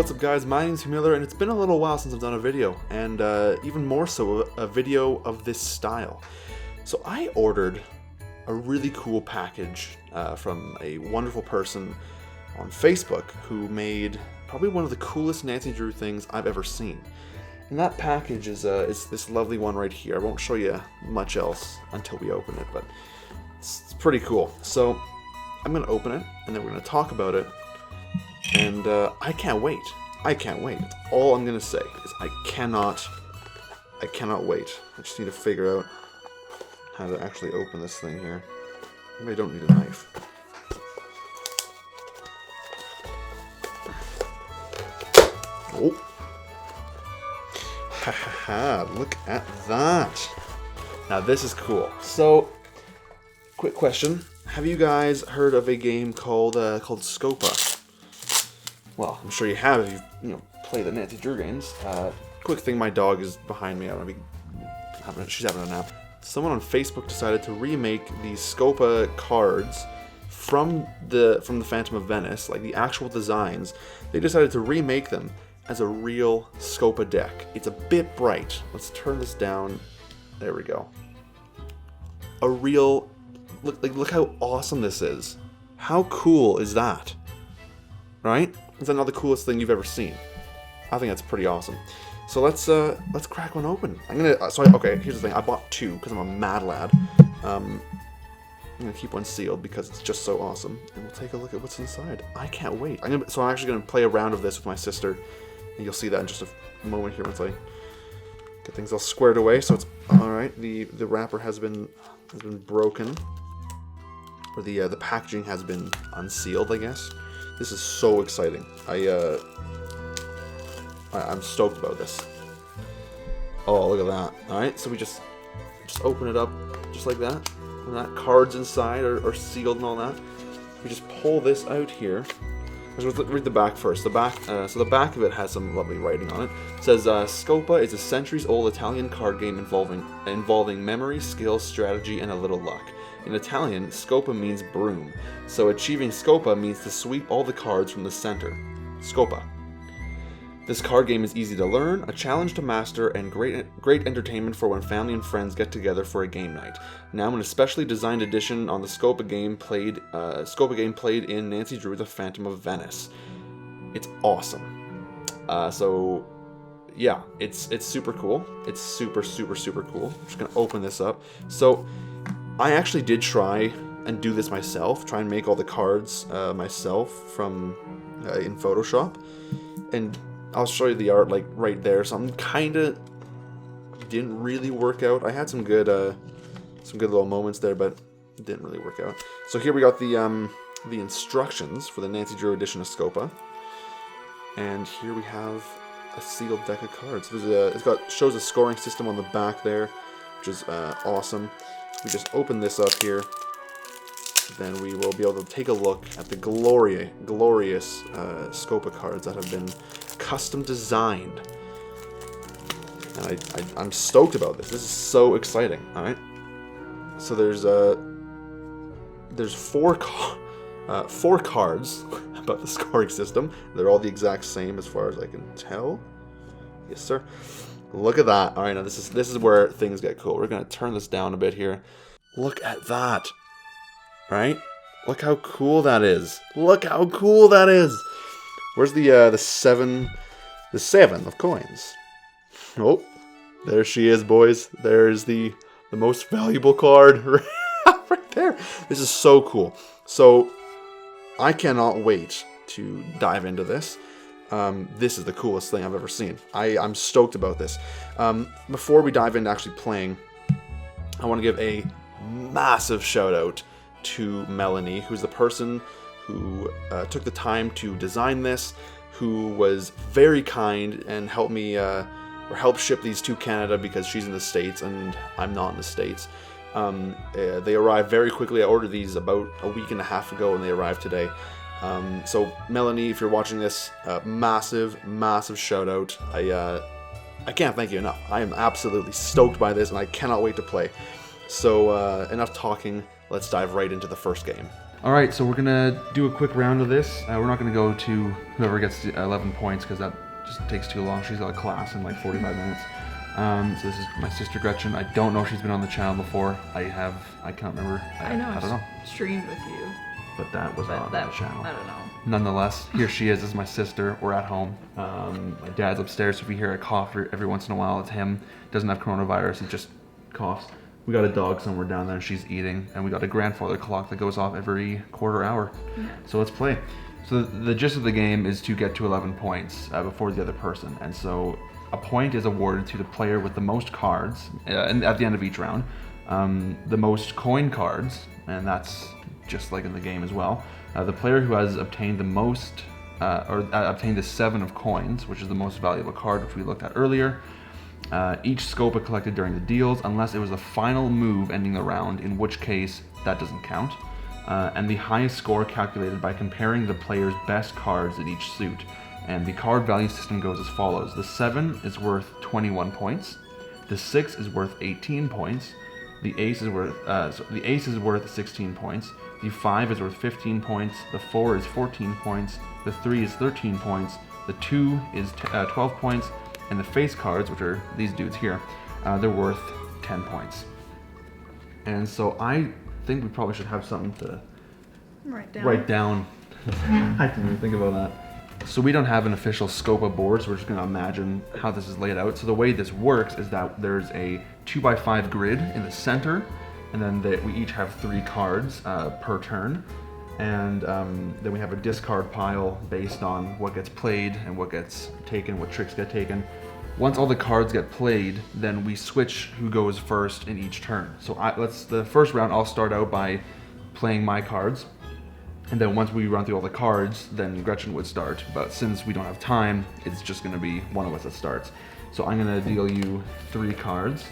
what's up guys, my name's Miller, and it's been a little while since I've done a video, and even more so, a video of this style. So I ordered a really cool package from a wonderful person on Facebook who made probably one of the coolest Nancy Drew things I've ever seen. And that package is this lovely one right here. I won't show you much else until we open it, but it's pretty cool. So I'm going to open it, and then we're going to talk about it. And I can't wait. I can't wait. That's all I'm gonna say is I cannot wait. I just need to figure out how to actually open this thing here. Maybe I don't need a knife. Oh. Ha ha ha, look at that. Now this is cool. So, quick question. Have you guys heard of a game called Scopa? Well, I'm sure you have if you've played the Nancy Drew games. Quick thing, my dog is behind me. She's having a nap. Someone on Facebook decided to remake these Scopa cards from the Phantom of Venice, like the actual designs. They decided to remake them as a real Scopa deck. It's a bit bright. Let's turn this down. There we go. A real look how awesome this is. How cool is that? Right? Is that not the coolest thing you've ever seen? I think that's pretty awesome. So let's crack one open. Okay, here's the thing. I bought two because I'm a mad lad. I'm gonna keep one sealed because it's just so awesome, and we'll take a look at what's inside. I can't wait. So I'm actually gonna play a round of this with my sister, and you'll see that in just a moment here once I get things all squared away. So it's all right. The wrapper has been broken, or the packaging has been unsealed, I guess. This is so exciting. I'm stoked about this. Oh, look at that. Alright, so we just open it up just like that. And that cards inside are sealed and all that. We just pull this out here. Let's read the back first. So the back of it has some lovely writing on it. It says, Scopa is a centuries-old Italian card game involving memory, skill, strategy, and a little luck. In Italian, Scopa means broom, so achieving Scopa means to sweep all the cards from the center. Scopa. This card game is easy to learn, a challenge to master, and great entertainment for when family and friends get together for a game night. Now an especially designed edition on the Scopa game played in Nancy Drew, The Phantom of Venice. It's awesome. So yeah, it's super cool. It's super cool. I'm just gonna open this up. So I actually did try and do this myself, try and make all the cards myself from in Photoshop, and I'll show you the art like right there. Some kinda didn't really work out. I had some good little moments there, but it didn't really work out. So here we got the instructions for the Nancy Drew edition of Scopa, and here we have a sealed deck of cards. Shows a scoring system on the back there, which is awesome. We just open this up here, then we will be able to take a look at the glorious Scopa cards that have been custom designed. And I'm stoked about this. This is so exciting. All right. So there's four cards about the scoring system. They're all the exact same as far as I can tell. Yes, sir. Look at that. All right, now this is where things get cool. We're gonna turn this down a bit here. Look at that. Right? Look how cool that is. Look how cool that is. Where's the seven of coins? Oh, there she is, boys. There's the most valuable card right there. This is so cool. So I cannot wait to dive into this. This is the coolest thing I've ever seen. I'm stoked about this. Before we dive into actually playing, I want to give a massive shout out to Melanie, who's the person who took the time to design this, who was very kind and helped me help ship these to Canada because she's in the States and I'm not in the States. They arrived very quickly. I ordered these about a week and a half ago and they arrived today. So Melanie, if you're watching this, massive shout out. I can't thank you enough. I am absolutely stoked by this and I cannot wait to play. So enough talking, let's dive right into the first game. All right, so we're gonna do a quick round of this. We're not gonna go to whoever gets 11 points because that just takes too long. She's got a class in like 45 minutes. So this is my sister Gretchen. I don't know if she's been on the channel before. I can't remember. I know. I don't know. Streamed with you. But that was on the channel. I don't know. Nonetheless, here she is. This is my sister. We're at home. My dad's upstairs. So if you hear a cough every once in a while, it's him. Doesn't have coronavirus. He just coughs. We got a dog somewhere down there. She's eating, and we got a grandfather clock that goes off every quarter hour. Yeah. So let's play. So the gist of the game is to get to 11 points before the other person, and so a point is awarded to the player with the most cards, and at the end of each round, the most coin cards, and that's just like in the game as well. The player who has obtained the most, obtained the 7 of coins, which is the most valuable card, which we looked at earlier. Each scopa collected during the deals, unless it was the final move ending the round, in which case that doesn't count. And the highest score calculated by comparing the player's best cards in each suit. And the card value system goes as follows. The 7 is worth 21 points. The 6 is worth 18 points. The ace is worth 16 points. The 5 is worth 15 points. The 4 is 14 points. The 3 is 13 points. The 2 is 12 points. And the face cards, which are these dudes here, they're worth 10 points. And so I think we probably should have something to write down. I didn't even think about that. So we don't have an official scopa board, so we're just going to imagine how this is laid out. So the way this works is that there's a 2x5 grid in the center, and then we each have 3 cards per turn. And then we have a discard pile based on what gets played and what gets taken, what tricks get taken. Once all the cards get played, then we switch who goes first in each turn. So the first round, I'll start out by playing my cards. And then once we run through all the cards, then Gretchen would start. But since we don't have time, it's just going to be one of us that starts. So I'm going to deal you 3 cards.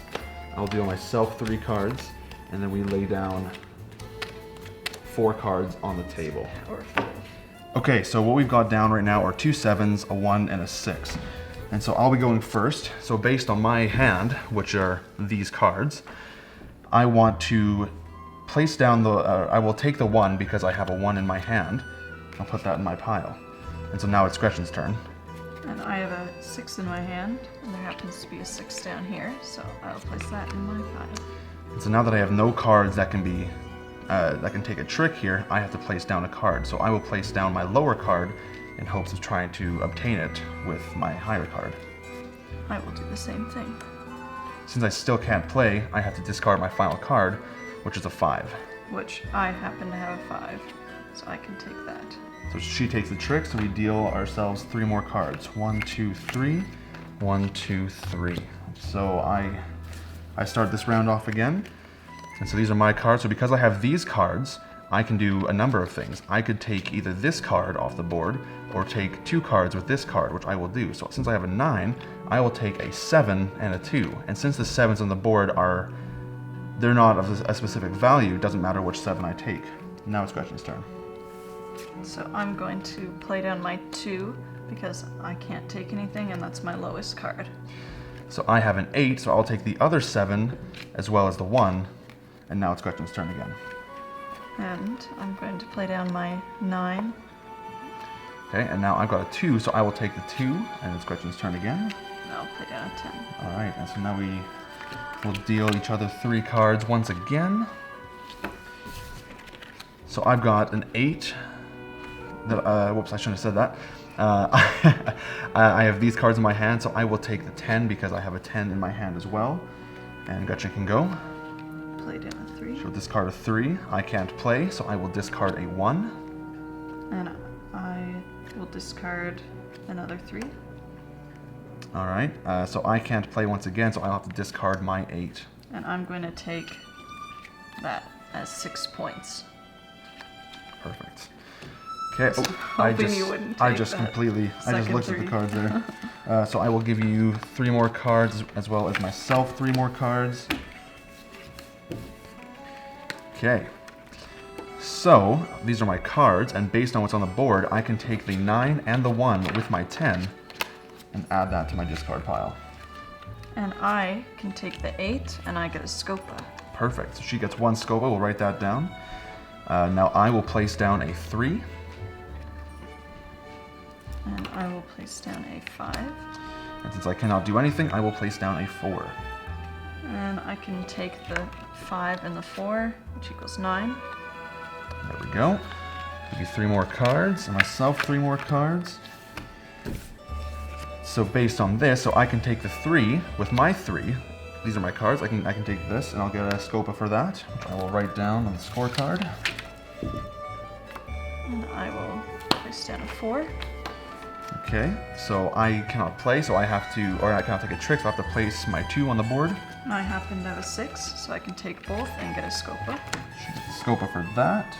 I'll deal myself 3 cards. And then we lay down 4 cards on the table. Okay, so what we've got down right now are 2 7s, a 1, and a 6. And so I'll be going first. So based on my hand, which are these cards, I want to place down I will take the 1 because I have a 1 in my hand. I'll put that in my pile. And so now it's Gretchen's turn. And I have a 6 in my hand, and there happens to be a 6 down here, so I'll place that in my pile. And so now that I have no cards that can take a trick here, I have to place down a card. So I will place down my lower card in hopes of trying to obtain it with my higher card. I will do the same thing. Since I still can't play, I have to discard my final card, which is a 5. Which I happen to have a 5, so I can take that. So she takes the trick, so we deal ourselves 3 more cards. 1, 2, 3. 1, 2, 3. So I start this round off again. And so these are my cards. So because I have these cards, I can do a number of things. I could take either this card off the board or take 2 cards with this card, which I will do. So since I have a 9, I will take a 7 and a 2. And since the 7s on the board they're not of a specific value, it doesn't matter which 7 I take. Now it's Gretchen's turn. So I'm going to play down my 2 because I can't take anything, and that's my lowest card. So I have an 8, so I'll take the other 7 as well as the 1. And now it's Gretchen's turn again. And I'm going to play down my 9. Okay, and now I've got a 2, so I will take the 2, and it's Gretchen's turn again. And I'll play down a 10. All right, and so now we'll deal each other 3 cards once again. So I've got an 8. Whoops, I shouldn't have said that. I have these cards in my hand, so I will take the 10 because I have a 10 in my hand as well. And Gretchen can go. Play down a 3. So discard a 3. I can't play, so I will discard a 1. And I will discard another 3. All right, so I can't play once again, so I'll have to discard my 8. And I'm going to take that as 6 points. Perfect. Okay, I just looked at the cards there. So I will give you 3 more cards, as well as myself 3 more cards. Okay. So, these are my cards, and based on what's on the board, I can take the 9 and the 1 with my 10 and add that to my discard pile. And I can take the 8, and I get a scopa. Perfect. So she gets 1 scopa. We'll write that down. Now I will place down a 3. And I will place down a 5. And since I cannot do anything, I will place down a 4. And I can take the 5 and the 4, which equals 9. There we go. Give you 3 more cards, and myself 3 more cards. So based on this, so I can take the 3 with my 3. These are my cards. I can take this, and I'll get a Scopa for that, which I will write down on the scorecard. And I will place down a 4. Okay, so I cannot play, so I have to, or I cannot take a trick, so I have to place my 2 on the board. And I happen to have a 6, so I can take both and get a Scopa. She gets the Scopa for that.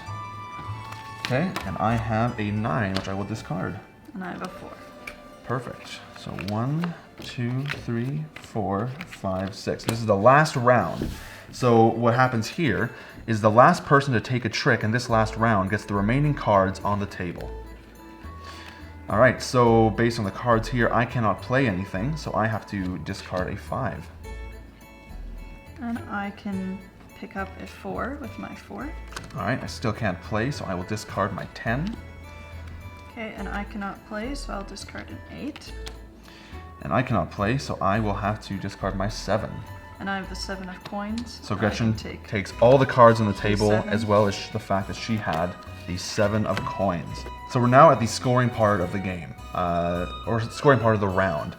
Okay, and I have a 9, which I will discard. And I have a 4. Perfect. So 1, 2, 3, 4, 5, 6. This is the last round. So what happens here is the last person to take a trick in this last round gets the remaining cards on the table. Alright, so based on the cards here, I cannot play anything, so I have to discard a 5. And I can pick up a 4 with my 4. Alright, I still can't play, so I will discard my 10. Okay, and I cannot play, so I'll discard an 8. And I cannot play, so I will have to discard my 7. And I have the 7 of coins. So Gretchen takes all the cards on the table, 7. as well as the fact that she had the 7 of coins. So we're now at the scoring part of the game, or scoring part of the round.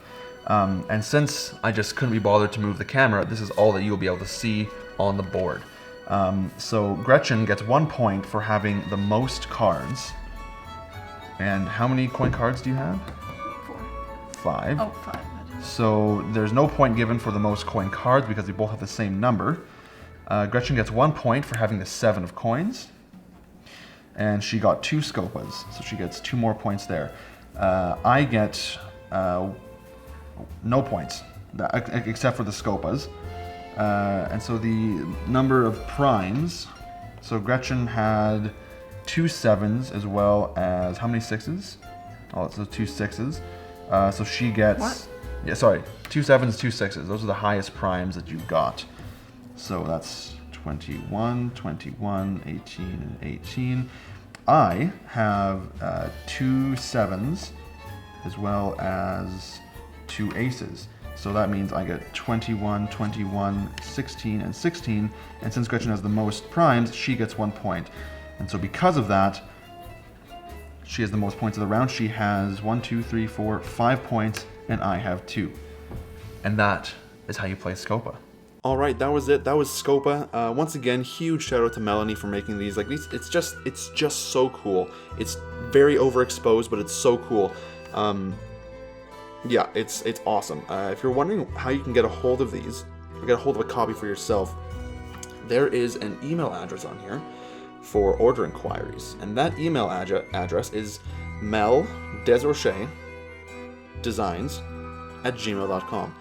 And since I just couldn't be bothered to move the camera, this is all that you'll be able to see on the board. So Gretchen gets 1 point for having the most cards. And how many coin cards do you have? 4. 5. Oh, 5. So there's no point given for the most coin cards because we both have the same number. Gretchen gets 1 point for having the 7 of coins. And she got 2 Scopas, so she gets 2 more points there. I get no points, except for the Scopas. And so the number of primes, so Gretchen had 2 7s as well as, how many 6s? Oh, so 2 6s. So she gets... What? Yeah, sorry, 2 7s, 2 6s. Those are the highest primes that you got. So that's 21, 21, 18, and 18. I have 2 7s as well as 2 aces. So that means I get 21, 21, 16, and 16. And since Gretchen has the most primes, she gets 1 point. And so because of that, she has the most points of the round. She has 1, 2, 3, 4, 5 points, and I have 2. And that is how you play Scopa. All right, that was it. That was Scopa. Once again, huge shout out to Melanie for making these. Like these, it's just so cool. It's very overexposed, but it's so cool. Yeah, it's awesome. If you're wondering how you can get a hold of these, or get a hold of a copy for yourself, there is an email address on here for order inquiries, and that email address is meldesrocherdesigns@gmail.com.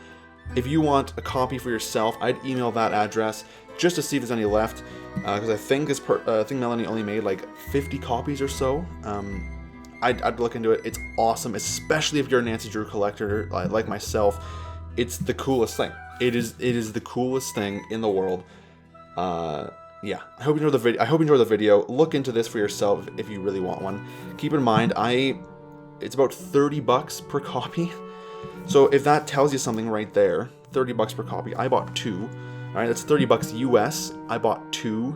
If you want a copy for yourself, I'd email that address just to see if there's any left, because I think Melanie only made like 50 copies or so. I'd look into it. It's awesome, especially if you're a Nancy Drew collector like myself. It's the coolest thing. It is the coolest thing in the world. Yeah, I hope you enjoy the video. Look into this for yourself if you really want one. Keep in mind, it's about $30 per copy. So if that tells you something right there, $30 per copy. I bought 2. All right, that's $30 US. I bought 2.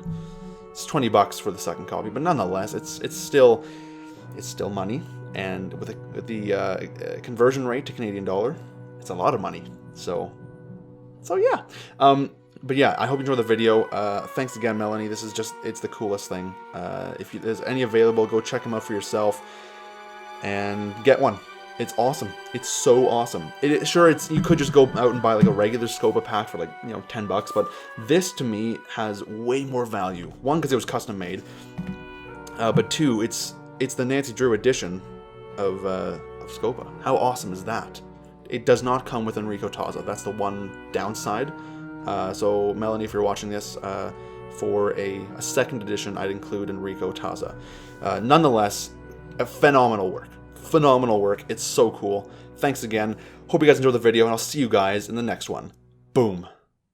It's $20 for the second copy, but nonetheless, it's still money. And with the conversion rate to Canadian dollar, it's a lot of money. So yeah. But yeah, I hope you enjoyed the video. Thanks again, Melanie. This is it's the coolest thing. If there's any available, go check them out for yourself and get one. It's awesome. It's so awesome. You could just go out and buy like a regular Scopa pack for like, $10, but this to me has way more value. 1, because it was custom made, but 2, it's the Nancy Drew edition of Scopa. How awesome is that? It does not come with Enrico Taza. That's the one downside. So Melanie, if you're watching this, for a second edition, I'd include Enrico Taza. Nonetheless, a phenomenal work. Phenomenal work. It's so cool. Thanks again. Hope you guys enjoyed the video, and I'll see you guys in the next one. Boom.